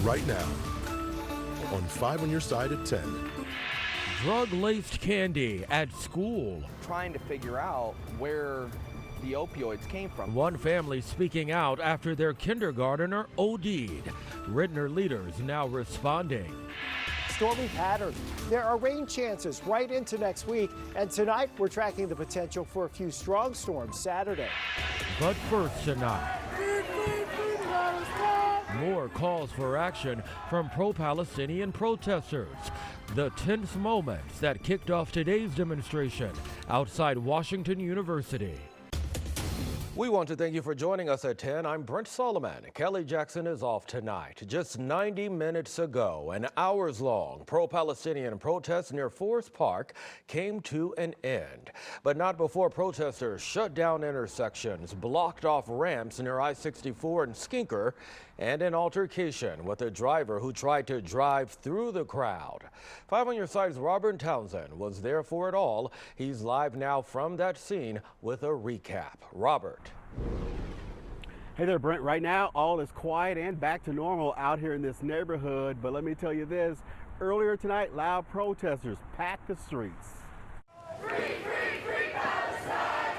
right now on 5 on Your Side at 10. Drug-laced candy at school. Trying to figure out where the opioids came from. One family speaking out after their kindergartner OD'd. Rittner leaders now responding. Stormy pattern. There are rain chances right into next week, and tonight we're tracking the potential for a few strong storms Saturday. But first tonight, more calls for action from pro-Palestinian protesters. The tense moments that kicked off today's demonstration outside Washington University. We want to thank you for joining us at 10. I'm Brent Solomon. Kelly Jackson is off tonight. Just 90 minutes ago, an hours-long pro-Palestinian protest near Forest Park came to an end. But not before protesters shut down intersections, blocked off ramps near I-64 and Skinker, and an altercation with a driver who tried to drive through the crowd. 5 on Your Side's Robert Townsend was there for it all. He's live now from that scene with a recap. Robert. Hey there, Brent. Right now, all is quiet and back to normal out here in this neighborhood. But let me tell you this, earlier tonight, loud protesters packed the streets. Free, free, free Palestine!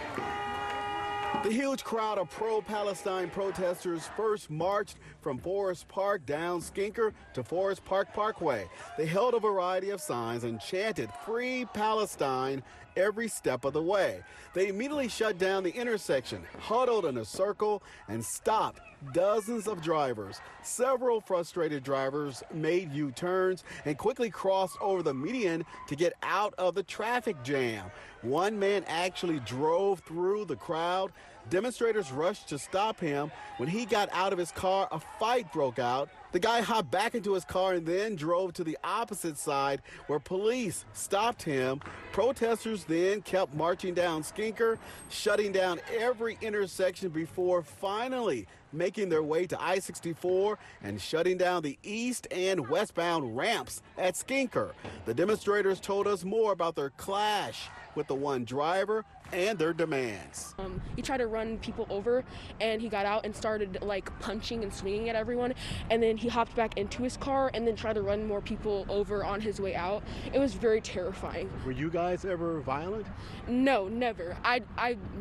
The huge crowd of pro-Palestine protesters first marched from Forest Park down Skinker to Forest Park Parkway. They held a variety of signs and chanted "Free Palestine" every step of the way. They immediately shut down the intersection, huddled in a circle, and stopped dozens of drivers. Several frustrated drivers made U-turns and quickly crossed over the median to get out of the traffic jam. One man actually drove through the crowd. Demonstrators rushed to stop him. When he got out of his car, a fight broke out. The guy hopped back into his car and then drove to the opposite side where police stopped him. Protesters then kept marching down Skinker, shutting down every intersection before finally making their way to I-64 and shutting down the east and westbound ramps at Skinker. The demonstrators told us more about their clash with the one driver and their demands. He tried to run people over, and he got out and started like punching and swinging at everyone, and then he hopped back into his car and then tried to run more people over on his way out. It was very terrifying. Were you guys ever violent? No, never. I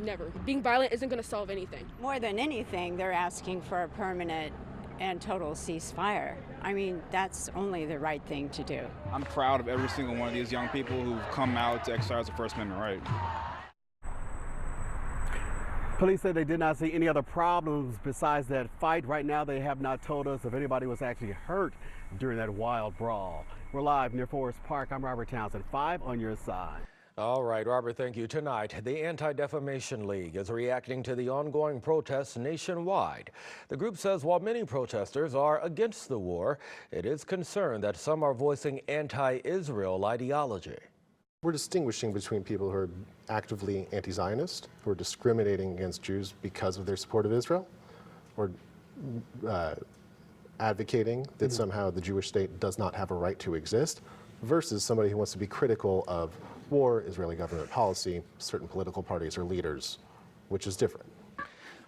never. Being violent isn't going to solve anything. More than anything, they're asking for a permanent and total ceasefire. I mean, that's only the right thing to do. I'm proud of every single one of these young people who've come out to exercise the First Amendment right. Police said they did not see any other problems besides that fight. Right now, they have not told us if anybody was actually hurt during that wild brawl. We're live near Forest Park. I'm Robert Townsend, 5 on Your Side. All right, Robert, thank you. Tonight, the Anti-Defamation League is reacting to the ongoing protests nationwide. The group says while many protesters are against the war, it is concerned that some are voicing anti-Israel ideology. We're distinguishing between people who are actively anti-Zionist, who are discriminating against Jews because of their support of Israel, or advocating that somehow the Jewish state does not have a right to exist, versus somebody who wants to be critical of war, Israeli government policy, certain political parties or leaders, which is different.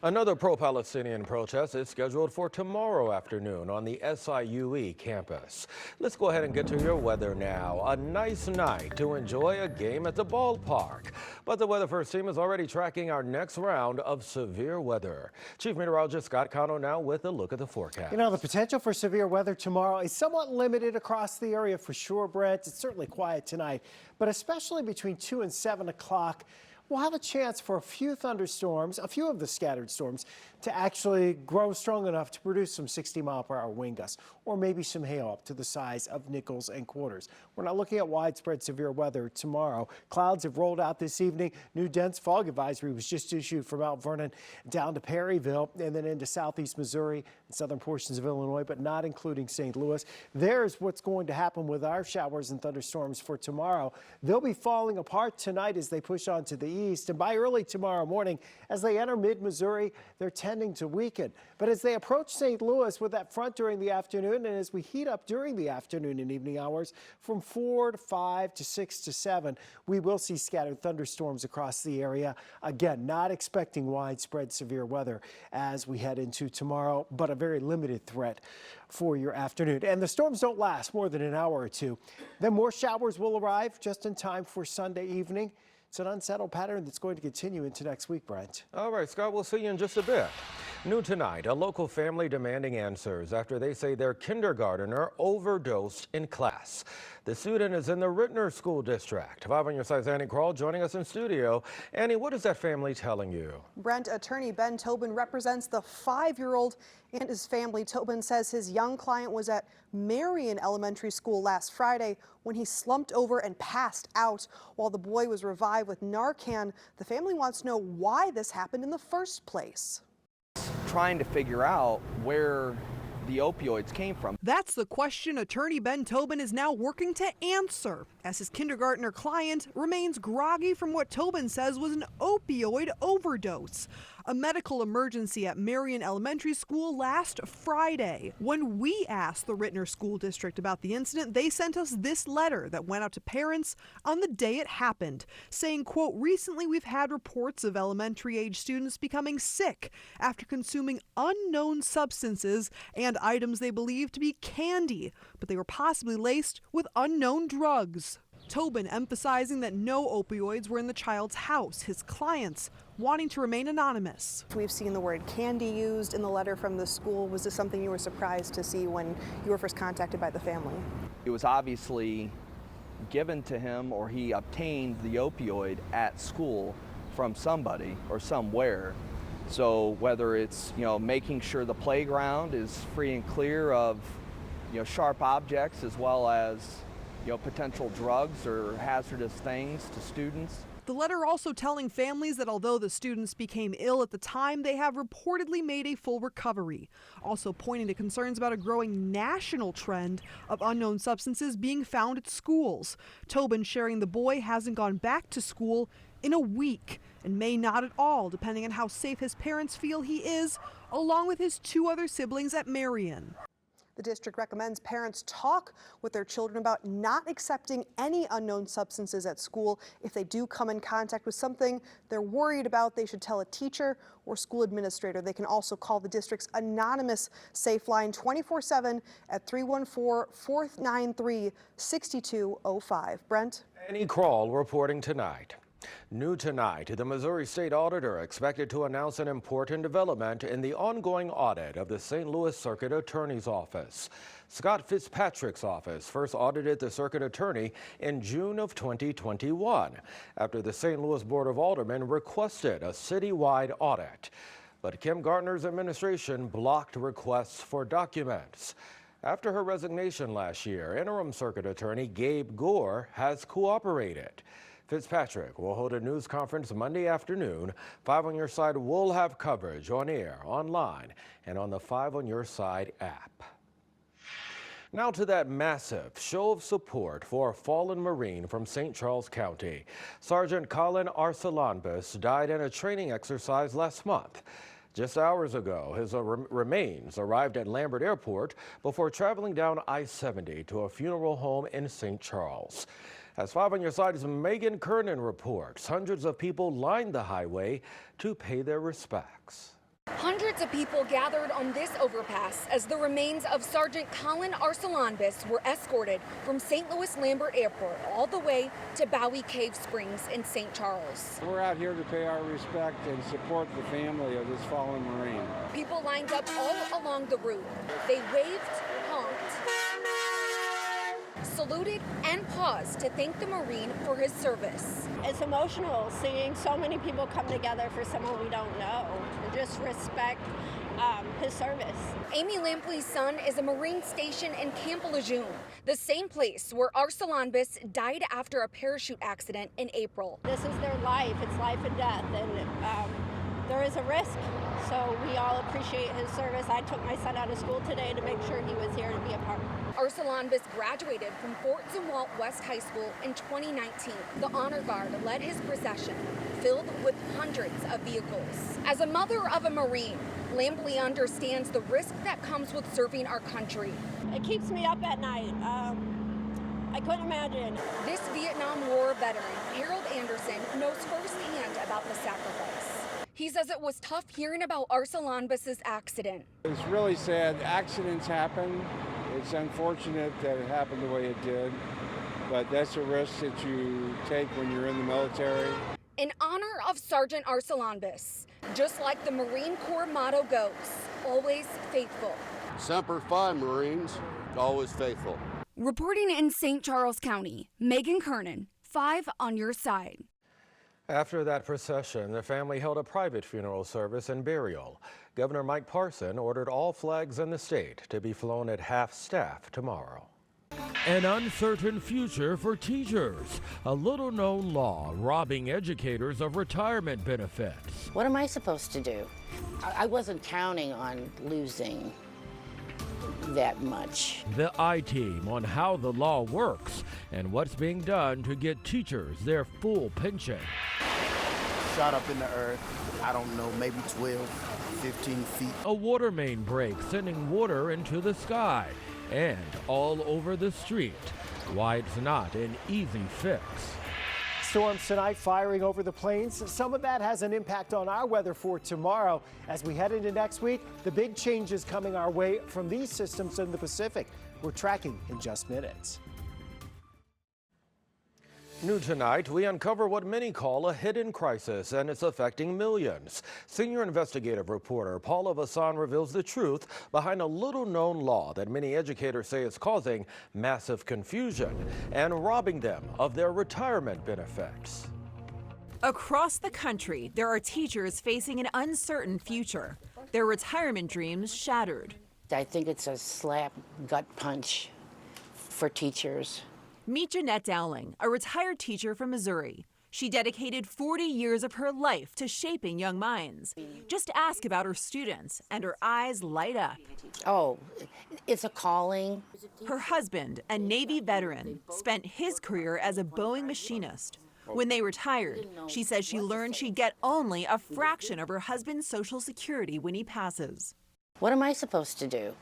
Another pro-Palestinian protest is scheduled for tomorrow afternoon on the SIUE campus. Let's go ahead and get to your weather now. A nice night to enjoy a game at the ballpark. But the Weather First team is already tracking our next round of severe weather. Chief Meteorologist Scott Cano now with a look at the forecast. You know, the potential for severe weather tomorrow is somewhat limited across the area for sure, Brent. It's certainly quiet tonight, but especially between 2 and 7 o'clock. We'll have a chance for a few thunderstorms, a few of the scattered storms, to actually grow strong enough to produce some 60-mile-per-hour wind gusts, or maybe some hail up to the size of nickels and quarters. We're not looking at widespread severe weather tomorrow. Clouds have rolled out this evening. New dense fog advisory was just issued from Mount Vernon down to Perryville and then into southeast Missouri and southern portions of Illinois, but not including St. Louis. There's what's going to happen with our showers and thunderstorms for tomorrow. They'll be falling apart tonight as they push on to the east, and by early tomorrow morning, as they enter mid-Missouri, they're tending to weaken. But as they approach St. Louis with that front during the afternoon, and as we heat up during the afternoon and evening hours from 4 to 5 to 6 to 7, we will see scattered thunderstorms across the area. Again, not expecting widespread severe weather as we head into tomorrow, but a very limited threat for your afternoon. And the storms don't last more than an hour or two. Then more showers will arrive just in time for Sunday evening. It's an unsettled pattern that's going to continue into next week, Brent. All right, Scott, we'll see you in just a bit. New tonight, a local family demanding answers after they say their kindergartner overdosed in class. The student is in the Rittner School District. 5 on your side's Annie Krall joining us in studio. Annie, what is that family telling you? Brent, attorney Ben Tobin represents the 5-year-old and his family. Tobin says his young client was at Marion Elementary School last Friday when he slumped over and passed out. While the boy was revived with Narcan, the family wants to know why this happened in the first place. Trying to figure out where the opioids came from. That's the question attorney Ben Tobin is now working to answer, as his kindergartner client remains groggy from what Tobin says was an opioid overdose. A medical emergency at Marion Elementary School last Friday. When we asked the Rittner School District about the incident, they sent us this letter that went out to parents on the day it happened, saying, quote, recently we've had reports of elementary age students becoming sick after consuming unknown substances and items they believe to be candy, but they were possibly laced with unknown drugs. Tobin emphasizing that no opioids were in the child's house, his clients wanting to remain anonymous. We've seen the word candy used in the letter from the school. Was this something you were surprised to see when you were first contacted by the family? It was obviously given to him, or he obtained the opioid at school from somebody or somewhere. So whether it's, making sure the playground is free and clear of, sharp objects, as well as potential drugs or hazardous things to students. The letter also telling families that although the students became ill at the time, they have reportedly made a full recovery. Also pointing to concerns about a growing national trend of unknown substances being found at schools. Tobin sharing the boy hasn't gone back to school in a week and may not at all, depending on how safe his parents feel he is, along with his 2 other siblings at Marion. The district recommends parents talk with their children about not accepting any unknown substances at school. If they do come in contact with something they're worried about, they should tell a teacher or school administrator. They can also call the district's anonymous safe line 24/7 at 314-493-6205. Brent? Annie Krall reporting tonight. New tonight, the Missouri State Auditor expected to announce an important development in the ongoing audit of the St. Louis Circuit Attorney's Office. Scott Fitzpatrick's office first audited the Circuit Attorney in June of 2021 after the St. Louis Board of Aldermen requested a citywide audit. But Kim Gardner's administration blocked requests for documents. After her resignation last year, interim Circuit Attorney Gabe Gore has cooperated. Fitzpatrick will hold a news conference Monday afternoon. 5 on Your Side will have coverage on air, online, and on the 5 on Your Side app. Now to that massive show of support for a fallen Marine from St. Charles County. Sergeant Colin Arsalanbus died in a training exercise last month. Just hours ago, his remains arrived at Lambert Airport before traveling down I-70 to a funeral home in St. Charles. As 5 on Your Side's Megan Kernan reports, hundreds of people lined the highway to pay their respects. Hundreds of people gathered on this overpass as the remains of Sergeant Colin Arsalanbus were escorted from St. Louis Lambert Airport all the way to Bowie Cave Springs in St. Charles. We're out here to pay our respect and support the family of this fallen Marine. People lined up all along the route. They waved, honked, saluted and paused to thank the Marine for his service. It's emotional seeing so many people come together for someone we don't know and just respect his service. Amy Lampley's son is a Marine stationed in Camp Lejeune, the same place where Arsalanbus died after a parachute accident in April. This is their life, it's life and death, and there is a risk. So we all appreciate his service. I took my son out of school today to make sure he was here to be a part. Arsalanbus graduated from Fort Zumwalt West High School in 2019. The Honor Guard led his procession, filled with hundreds of vehicles. As a mother of a Marine, Lampley understands the risk that comes with serving our country. It keeps me up at night. I couldn't imagine. This Vietnam War veteran, Harold Anderson, knows firsthand about the sacrifice. He says it was tough hearing about Arsalanbus's accident. It's really sad. Accidents happen. It's unfortunate that it happened the way it did, but that's a risk that you take when you're in the military. In honor of Sergeant Arsalanbus, just like the Marine Corps motto goes, always faithful. Semper Fi, Marines, always faithful. Reporting in St. Charles County, Megan Kernan, 5 on your side. After that procession, the family held a private funeral service and burial. Governor Mike Parson ordered all flags in the state to be flown at half-staff tomorrow. An uncertain future for teachers. A little-known law robbing educators of retirement benefits. What am I supposed to do? I wasn't counting on losing that much. The I-Team on how the law works and what's being done to get teachers their full pension. Shot up in the earth, I don't know, maybe 12, 15 feet. A water main break sending water into the sky and all over the street. Why it's not an easy fix. Storms tonight firing over the plains. Some of that has an impact on our weather for tomorrow. As we head into next week, the big changes coming our way from these systems in the Pacific. We're tracking in just minutes. New tonight, we uncover what many call a hidden crisis, and it's affecting millions. Senior investigative reporter Paula Vassan reveals the truth behind a little-known law that many educators say is causing massive confusion and robbing them of their retirement benefits. Across the country, there are teachers facing an uncertain future, their retirement dreams shattered. I think it's a slap gut punch for teachers. Meet Jeanette Dowling, a retired teacher from Missouri. She dedicated 40 years of her life to shaping young minds. Just ask about her students, and her eyes light up. Oh, it's a calling. Her husband, a Navy veteran, spent his career as a Boeing machinist. When they retired, she says she learned she'd get only a fraction of her husband's Social Security when he passes. What am I supposed to do?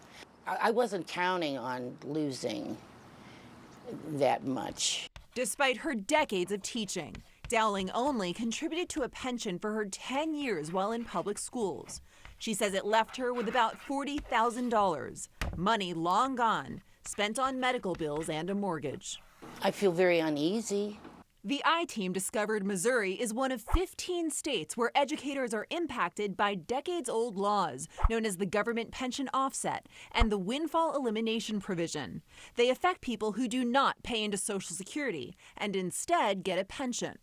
I wasn't counting on losing that much. Despite her decades of teaching, Dowling only contributed to a pension for her 10 years while in public schools. She says it left her with about $40,000, money long gone, spent on medical bills and a mortgage. I feel very uneasy. The I-Team discovered Missouri is one of 15 states where educators are impacted by decades-old laws known as the Government Pension Offset and the Windfall Elimination Provision. They affect people who do not pay into Social Security and instead get a pension.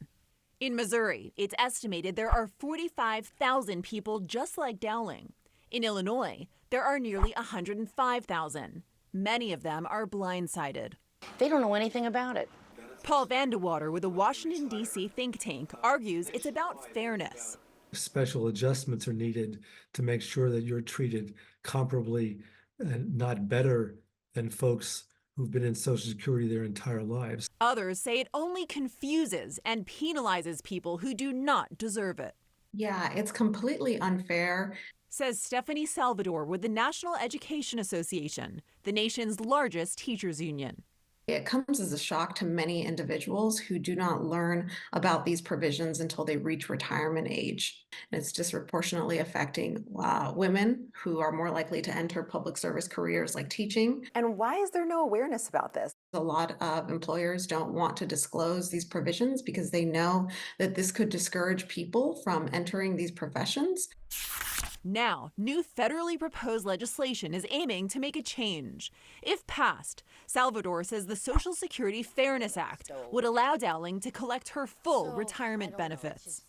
In Missouri, it's estimated there are 45,000 people just like Dowling. In Illinois, there are nearly 105,000. Many of them are blindsided. They don't know anything about it. Paul Vandewater with the Washington, D.C. think tank argues it's about fairness. Special adjustments are needed to make sure that you're treated comparably and not better than folks who've been in Social Security their entire lives. Others say it only confuses and penalizes people who do not deserve it. Yeah, it's completely unfair, says Stephanie Salvador with the National Education Association, the nation's largest teachers union. It comes as a shock to many individuals who do not learn about these provisions until they reach retirement age. And it's disproportionately affecting women who are more likely to enter public service careers like teaching. And why is there no awareness about this? A lot of employers don't want to disclose these provisions because they know that this could discourage people from entering these professions. Now, new federally proposed legislation is aiming to make a change. If passed, Salvador says the Social Security Fairness Act would allow Dowling to collect her full retirement benefits.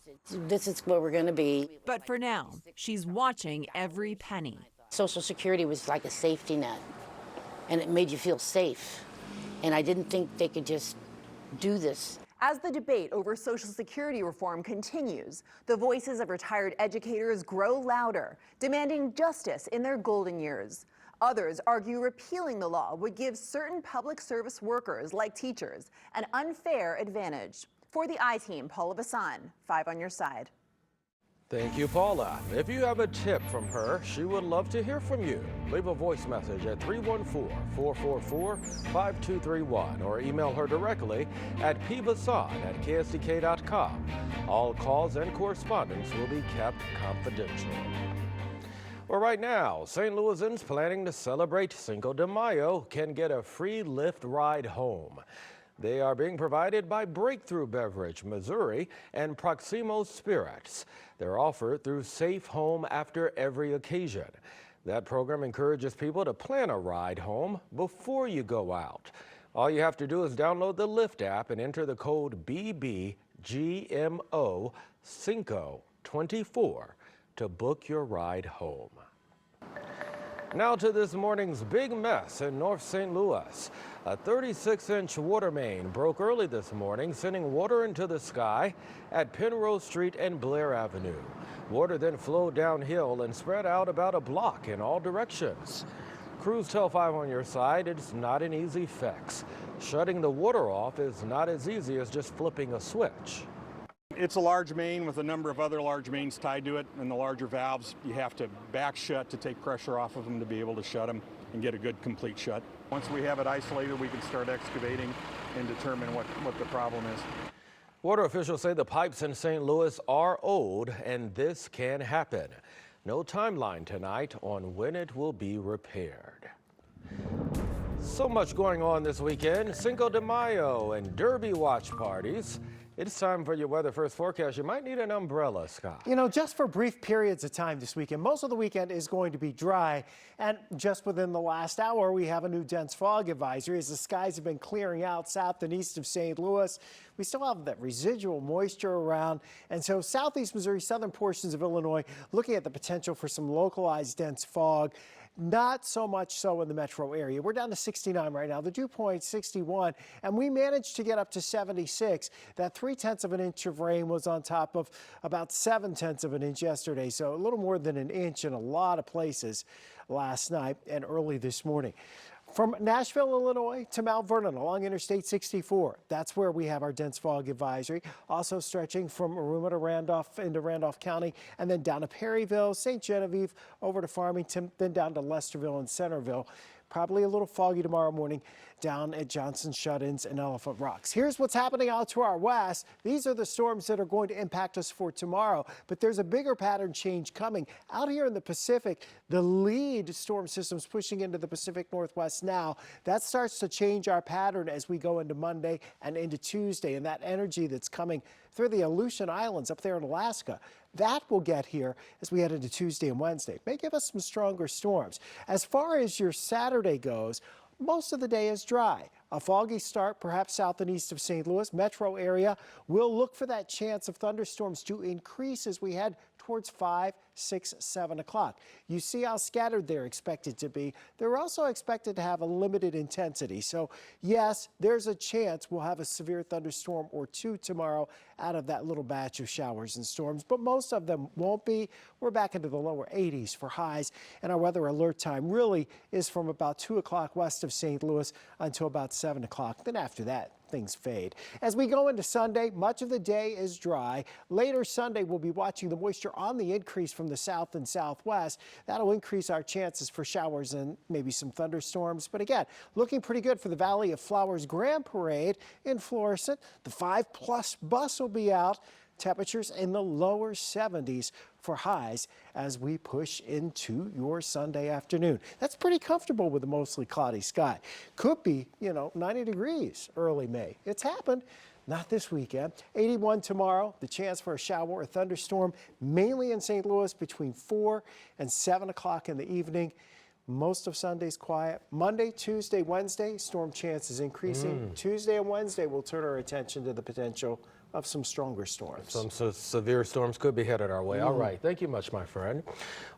This is where we're going to be. But for now, she's watching every penny. Social Security was like a safety net, and it made you feel safe. And I didn't think they could just do this. As the debate over Social Security reform continues, the voices of retired educators grow louder, demanding justice in their golden years. Others argue repealing the law would give certain public service workers, like teachers, an unfair advantage. For the I-Team, Paula Basan, 5 on your side. Thank you, Paula. If you have a tip from her, she would love to hear from you. Leave a voice message at 314-444-5231 or email her directly at pbasan@ksdk.com. All calls and correspondence will be kept confidential. Well, right now, St. Louisans planning to celebrate Cinco de Mayo can get a free Lyft ride home. They are being provided by Breakthrough Beverage, Missouri, and Proximo Spirits. They're offered through Safe Home after every occasion. That program encourages people to plan a ride home before you go out. All you have to do is download the Lyft app and enter the code BBGMO Cinco24 to book your ride home. Now to this morning's big mess in North St. Louis. A 36-inch water main broke early this morning, sending water into the sky at Penrose Street and Blair Avenue. Water then flowed downhill and spread out about a block in all directions. Crews tell 5 on your side it's not an easy fix. Shutting the water off is not as easy as just flipping a switch. It's a large main with a number of other large mains tied to it, and the larger valves you have to back shut to take pressure off of them to be able to shut them and get a good complete shut. Once we have it isolated, we can start excavating and determine what the problem is. Water officials say the pipes in St. Louis are old and this can happen. No timeline tonight on when it will be repaired. So much going on this weekend. Cinco de Mayo and Derby watch parties. It's time for your weather first forecast. You might need an umbrella, Scott. You know, just for brief periods of time this weekend. Most of the weekend is going to be dry. And just within the last hour, we have a new dense fog advisory as the skies have been clearing out south and east of St. Louis. We still have that residual moisture around. And so southeast Missouri, southern portions of Illinois, looking at the potential for some localized dense fog. Not so much so in the metro area. We're down to 69 right now. The dew point 61, and we managed to get up to 76. That 0.3 of an inch of rain was on top of about 0.7 of an inch yesterday. So a little more than an inch in a lot of places last night and early this morning. From Nashville, Illinois to Mount Vernon along Interstate 64. That's where we have our dense fog advisory. Also stretching from Aruma to Randolph into Randolph County and then down to Perryville, St. Genevieve, over to Farmington, then down to Lesterville and Centerville. Probably a little foggy tomorrow morning down at Johnson Shut-ins and Elephant Rocks. Here's what's happening out to our west. These are the storms that are going to impact us for tomorrow, but there's a bigger pattern change coming. Out here in the Pacific, the lead storm system's pushing into the Pacific Northwest now. That starts to change our pattern as we go into Monday and into Tuesday, and that energy that's coming through the Aleutian Islands up there in Alaska, that will get here as we head into Tuesday and Wednesday. May give us some stronger storms. As far as your Saturday goes, most of the day is dry. A foggy start perhaps south and east of St. Louis. Metro area will look for that chance of thunderstorms to increase as we head towards 5, 6, 7 o'clock. You see how scattered they're expected to be. They're also expected to have a limited intensity. So yes, there's a chance we'll have a severe thunderstorm or two tomorrow out of that little batch of showers and storms, but most of them won't be. We're back into the lower 80s for highs, and our weather alert time really is from about 2 o'clock west of St. Louis until about 7 o'clock. Then after that, things fade. As we go into Sunday, much of the day is dry. Later Sunday, we'll be watching the moisture on the increase from the south and southwest. That'll increase our chances for showers and maybe some thunderstorms. But again, looking pretty good for the Valley of Flowers Grand Parade in Florissant. The 5+ bus will be out. Temperatures in the lower 70s for highs as we push into your Sunday afternoon. That's pretty comfortable with a mostly cloudy sky. Could be, 90 degrees early May. It's happened. Not this weekend. 81 tomorrow. The chance for a shower or thunderstorm mainly in St. Louis between 4 and 7 o'clock in the evening. Most of Sunday's quiet. Monday, Tuesday, Wednesday, storm chances increasing. Tuesday and Wednesday, we'll turn our attention to the potential of some stronger storms. Some severe storms could be headed our way. All right. Thank you much, my friend.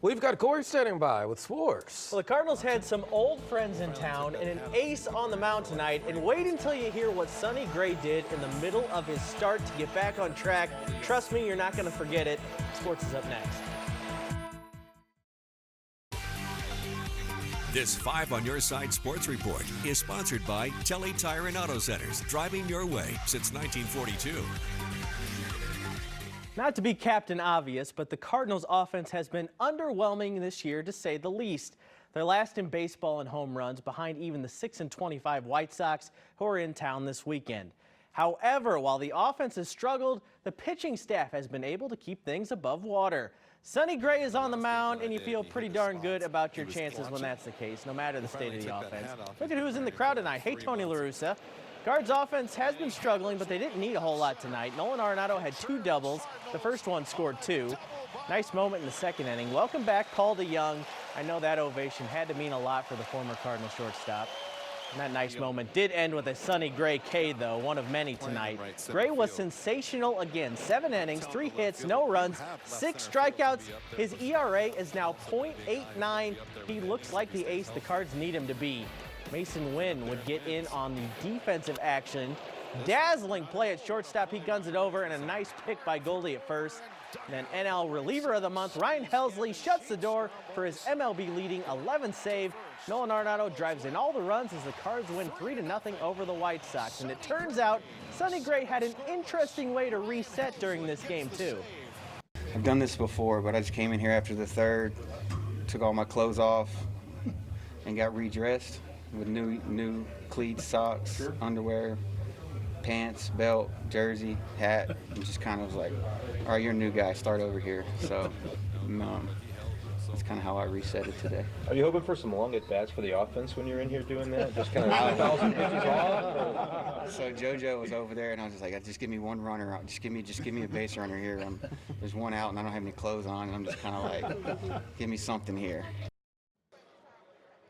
We've got Corey standing by with sports. Well, the Cardinals had some old friends in town and an ace on the mound tonight. And wait until you hear what Sonny Gray did in the middle of his start to get back on track. Trust me, you're not going to forget it. Sports is up next. This 5 on Your Side Sports Report is sponsored by Telly Tire and Auto Centers, driving your way since 1942. Not to be Captain Obvious, but the Cardinals' offense has been underwhelming this year, to say the least. They're last in baseball in home runs, behind even the 6-25 White Sox, who are in town this weekend. However, while the offense has struggled, the pitching staff has been able to keep things above water. Sonny Gray is on the mound, and you feel pretty darn good about your chances when that's the case, no matter the state of the offense. Look at who's in the crowd tonight. Hey, Tony La Russa. Guards offense has been struggling, but they didn't need a whole lot tonight. Nolan Arenado had 2 doubles. The first one scored 2. Nice moment in the second inning. Welcome back, Paul DeYoung. I know that ovation had to mean a lot for the former Cardinal shortstop. And that nice moment did end with a Sonny Gray K, though, one of many tonight. Gray was sensational again. 7 innings, 3 hits, no runs, 6 strikeouts. His ERA is now .89. He looks like the ace the Cards need him to be. Mason Wynn would get in on the defensive action. Dazzling play at shortstop. He guns it over, and a nice pick by Goldie at first. And then NL Reliever of the Month, Ryan Helsley, shuts the door for his MLB leading 11th save. Nolan Arenado drives in all the runs as the Cards win 3-0 over the White Sox. And it turns out Sonny Gray had an interesting way to reset during this game, too. I've done this before, but I just came in here after the third, took all my clothes off, and got redressed with new cleats, socks, underwear, pants, belt, jersey, hat, and just kind of was like, all right, you're a new guy, start over here. So that's kind of how I reset it today. Are you hoping for some long at-bats for the offense when you're in here doing that? Just kind of 1,000 pitches off? So JoJo was over there, and I was just like, just give me one runner out. Just give me a base runner here. There's one out, and I don't have any clothes on, and I'm just kind of like, give me something here.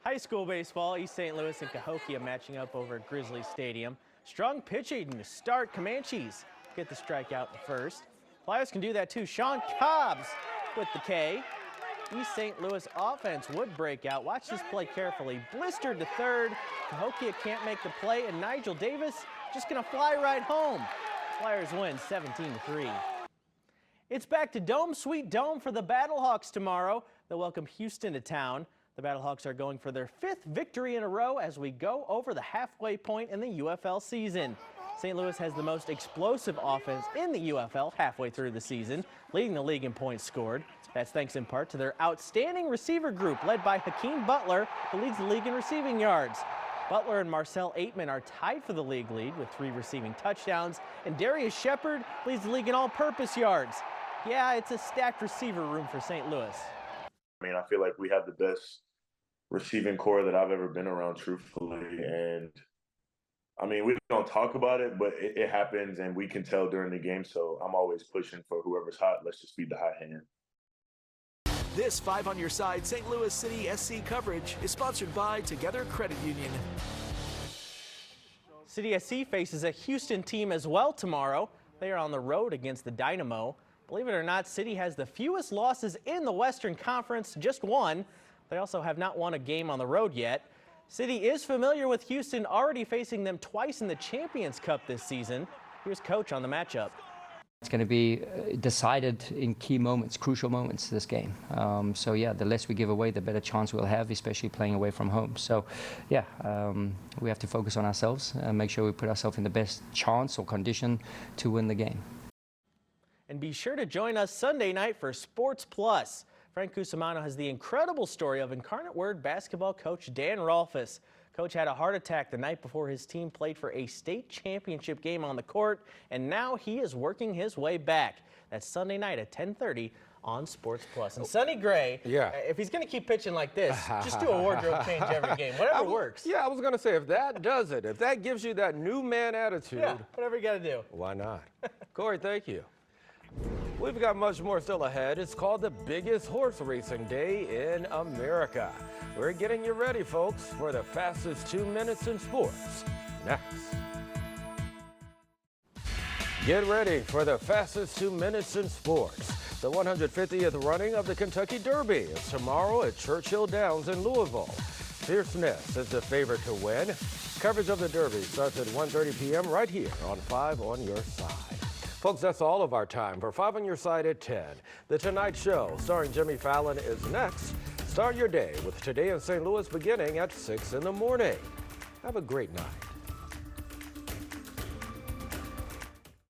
High school baseball, East St. Louis and Cahokia matching up over at Grizzly Stadium. Strong pitching to start. Comanches get the strikeout in first. Flyers can do that too. Sean Cobbs with the K. East St. Louis offense would break out. Watch this play carefully. Blistered to third. Cahokia can't make the play, and Nigel Davis just gonna fly right home. Flyers win 17-3. It's back to Dome Sweet Dome for the Battlehawks tomorrow. They'll welcome Houston to town. The Battlehawks are going for their 5th victory in a row as we go over the halfway point in the UFL season. St. Louis has the most explosive offense in the UFL halfway through the season, leading the league in points scored. That's thanks in part to their outstanding receiver group led by Hakeem Butler, who leads the league in receiving yards. Butler and Marcel Aitman are tied for the league lead with 3 receiving touchdowns, and Darius Shepard leads the league in all-purpose yards. Yeah, it's a stacked receiver room for St. Louis. I mean, I feel like we have the best receiving core that I've ever been around, truthfully. And I mean, we don't talk about it, but it happens, and we can tell during the game. So I'm always pushing for whoever's hot. Let's just be the hot hand. This 5 on Your Side St. Louis City SC coverage is sponsored by Together Credit Union. City SC faces a Houston team as well tomorrow. They are on the road against the Dynamo. Believe it or not, City has the fewest losses in the Western Conference, just 1. They also have not won a game on the road yet. City is familiar with Houston, already facing them twice in the Champions Cup this season. Here's Coach on the matchup. It's going to be decided in key moments, crucial moments, this game. So yeah, the less we give away, the better chance we'll have, especially playing away from home. So yeah, we have to focus on ourselves and make sure we put ourselves in the best chance or condition to win the game. And be sure to join us Sunday night for Sports Plus. Frank Cusimano has the incredible story of Incarnate Word basketball coach Dan Rolfus. Coach had a heart attack the night before his team played for a state championship game on the court, and now he is working his way back. That's Sunday night at 10:30 on Sports Plus. And Sonny Gray, if he's going to keep pitching like this, just do a wardrobe change every game, whatever works. Yeah, I was going to say, if that does it, if that gives you that new man attitude. Yeah, whatever you got to do. Why not? Corey, thank you. We've got much more still ahead. It's called the biggest horse racing day in America. We're getting you ready, folks, for the fastest 2 minutes in sports. Next. Get ready for the fastest 2 minutes in sports. The 150th running of the Kentucky Derby is tomorrow at Churchill Downs in Louisville. Fierceness is the favorite to win. Coverage of the Derby starts at 1:30 p.m. right here on 5 on Your Side. Folks, that's all of our time for 5 on Your Side at 10. The Tonight Show, starring Jimmy Fallon, is next. Start your day with Today in St. Louis beginning at 6 in the morning. Have a great night.